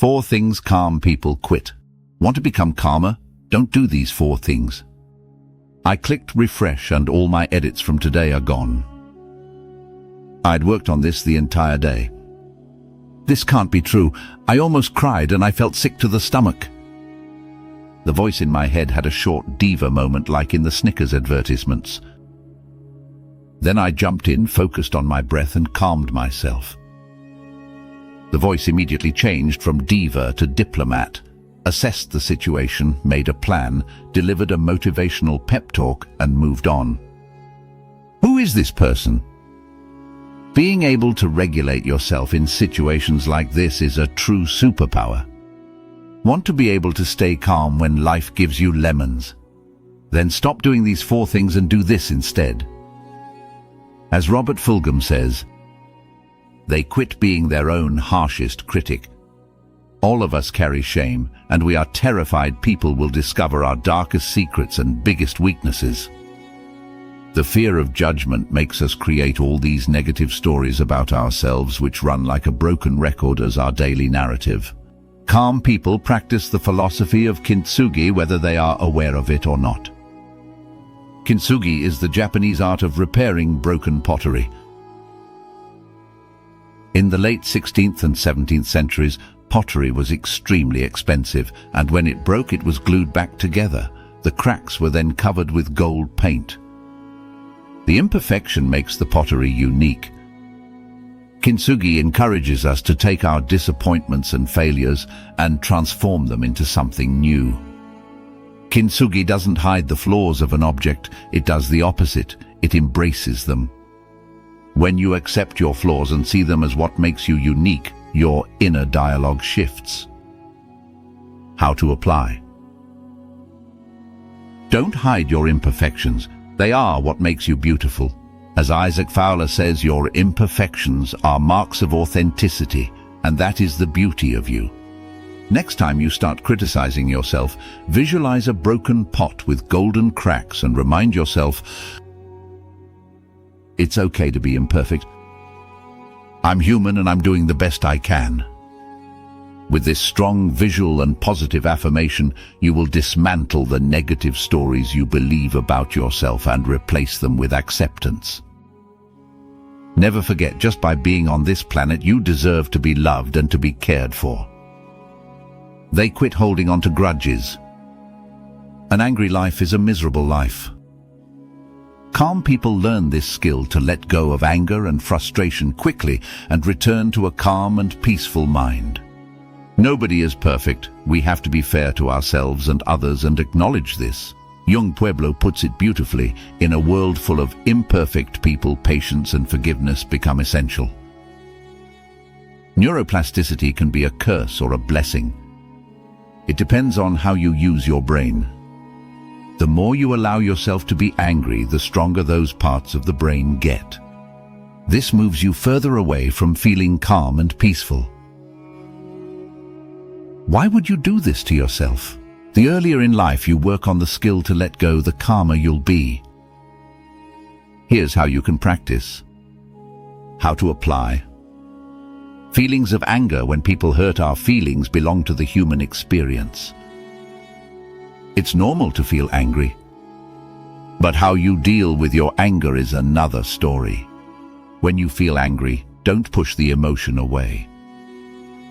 4 things calm people quit. Want to become calmer? Don't do these 4 things. I clicked refresh and all my edits from today are gone. I'd worked on this the entire day. This can't be true. I almost cried and I felt sick to the stomach. The voice in my head had a short diva moment like in the Snickers advertisements. Then I jumped in, focused on my breath and calmed myself. The voice immediately changed from diva to diplomat, assessed the situation, made a plan, delivered a motivational pep talk and moved on. Who is this person? Being able to regulate yourself in situations like this is a true superpower. Want to be able to stay calm when life gives you lemons? Then stop doing these 4 things and do this instead. As Robert Fulghum says, they quit being their own harshest critic. All of us carry shame, and we are terrified people will discover our darkest secrets and biggest weaknesses. The fear of judgment makes us create all these negative stories about ourselves which run like a broken record as our daily narrative. Calm people practice the philosophy of kintsugi whether they are aware of it or not. Kintsugi is the Japanese art of repairing broken pottery. In the late 16th and 17th centuries, pottery was extremely expensive, and when it broke it was glued back together. The cracks were then covered with gold paint. The imperfection makes the pottery unique. Kintsugi encourages us to take our disappointments and failures and transform them into something new. Kintsugi doesn't hide the flaws of an object, it does the opposite, it embraces them. When you accept your flaws and see them as what makes you unique, your inner dialogue shifts. How to apply? Don't hide your imperfections. They are what makes you beautiful. As Isaac Fowler says, your imperfections are marks of authenticity, and that is the beauty of you. Next time you start criticizing yourself, visualize a broken pot with golden cracks and remind yourself, it's okay to be imperfect. I'm human and I'm doing the best I can. With this strong visual and positive affirmation, you will dismantle the negative stories you believe about yourself and replace them with acceptance. Never forget, just by being on this planet, you deserve to be loved and to be cared for. They quit holding on to grudges. An angry life is a miserable life. Calm people learn this skill to let go of anger and frustration quickly and return to a calm and peaceful mind. Nobody is perfect. We have to be fair to ourselves and others and acknowledge this. Young Pueblo puts it beautifully, in a world full of imperfect people, patience and forgiveness become essential. Neuroplasticity can be a curse or a blessing. It depends on how you use your brain. The more you allow yourself to be angry, the stronger those parts of the brain get. This moves you further away from feeling calm and peaceful. Why would you do this to yourself? The earlier in life you work on the skill to let go, the calmer you'll be. Here's how you can practice. How to apply. Feelings of anger. When people hurt our feelings, belong to the human experience. It's normal to feel angry. But how you deal with your anger is another story. When you feel angry, don't push the emotion away.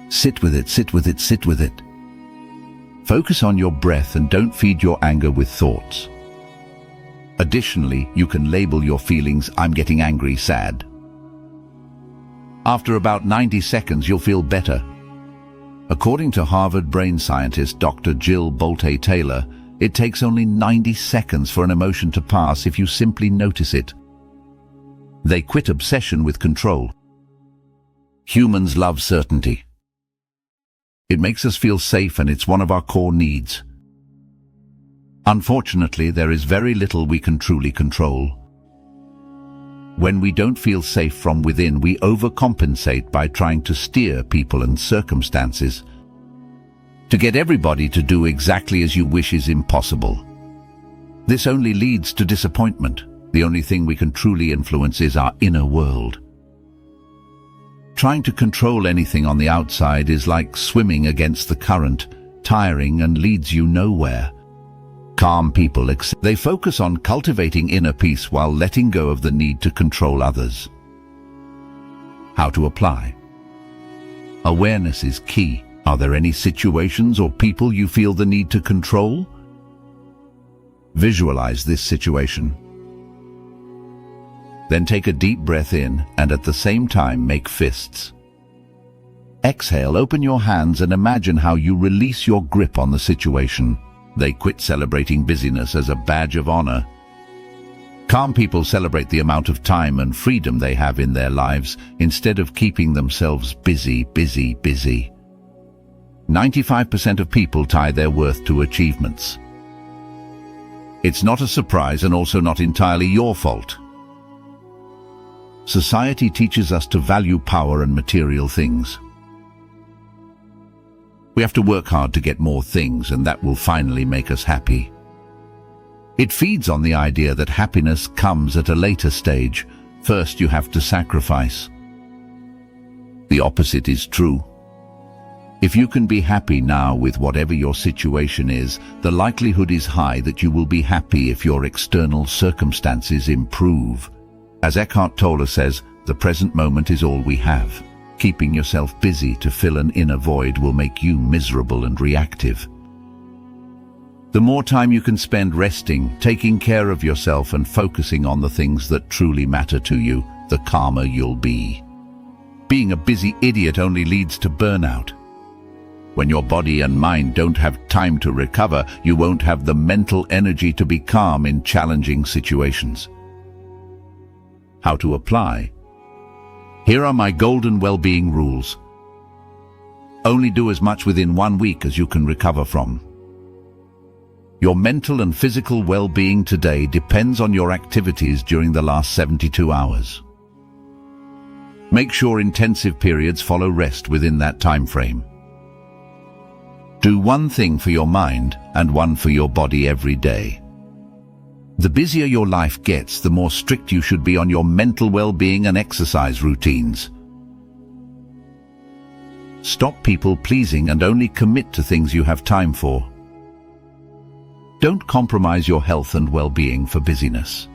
Sit with it, sit with it, sit with it. Focus on your breath and don't feed your anger with thoughts. Additionally, you can label your feelings, I'm getting angry, sad. After about 90 seconds, you'll feel better. According to Harvard brain scientist Dr. Jill Bolte-Taylor, it takes only 90 seconds for an emotion to pass if you simply notice it. They quit obsession with control. Humans love certainty. It makes us feel safe and it's one of our core needs. Unfortunately, there is very little we can truly control. When we don't feel safe from within, we overcompensate by trying to steer people and circumstances. To get everybody to do exactly as you wish is impossible. This only leads to disappointment. The only thing we can truly influence is our inner world. Trying to control anything on the outside is like swimming against the current, tiring and leads you nowhere. Calm people, they focus on cultivating inner peace while letting go of the need to control others. How to apply? Awareness is key. Are there any situations or people you feel the need to control? Visualize this situation. Then take a deep breath in and at the same time make fists. Exhale, open your hands and imagine how you release your grip on the situation. They quit celebrating busyness as a badge of honor. Calm people celebrate the amount of time and freedom they have in their lives instead of keeping themselves busy. 95% of people tie their worth to achievements. It's not a surprise and also not entirely your fault. Society teaches us to value power and material things. We have to work hard to get more things and that will finally make us happy. It feeds on the idea that happiness comes at a later stage. First you have to sacrifice. The opposite is true. If you can be happy now with whatever your situation is, the likelihood is high that you will be happy if your external circumstances improve. As Eckhart Tolle says, the present moment is all we have. Keeping yourself busy to fill an inner void will make you miserable and reactive. The more time you can spend resting, taking care of yourself and focusing on the things that truly matter to you, the calmer you'll be. Being a busy idiot only leads to burnout. When your body and mind don't have time to recover, you won't have the mental energy to be calm in challenging situations. How to apply? Here are my golden well-being rules. Only do as much within 1 week as you can recover from. Your mental and physical well-being today depends on your activities during the last 72 hours. Make sure intensive periods follow rest within that time frame. Do one thing for your mind and one for your body every day. The busier your life gets, the more strict you should be on your mental well-being and exercise routines. Stop people-pleasing and only commit to things you have time for. Don't compromise your health and well-being for busyness.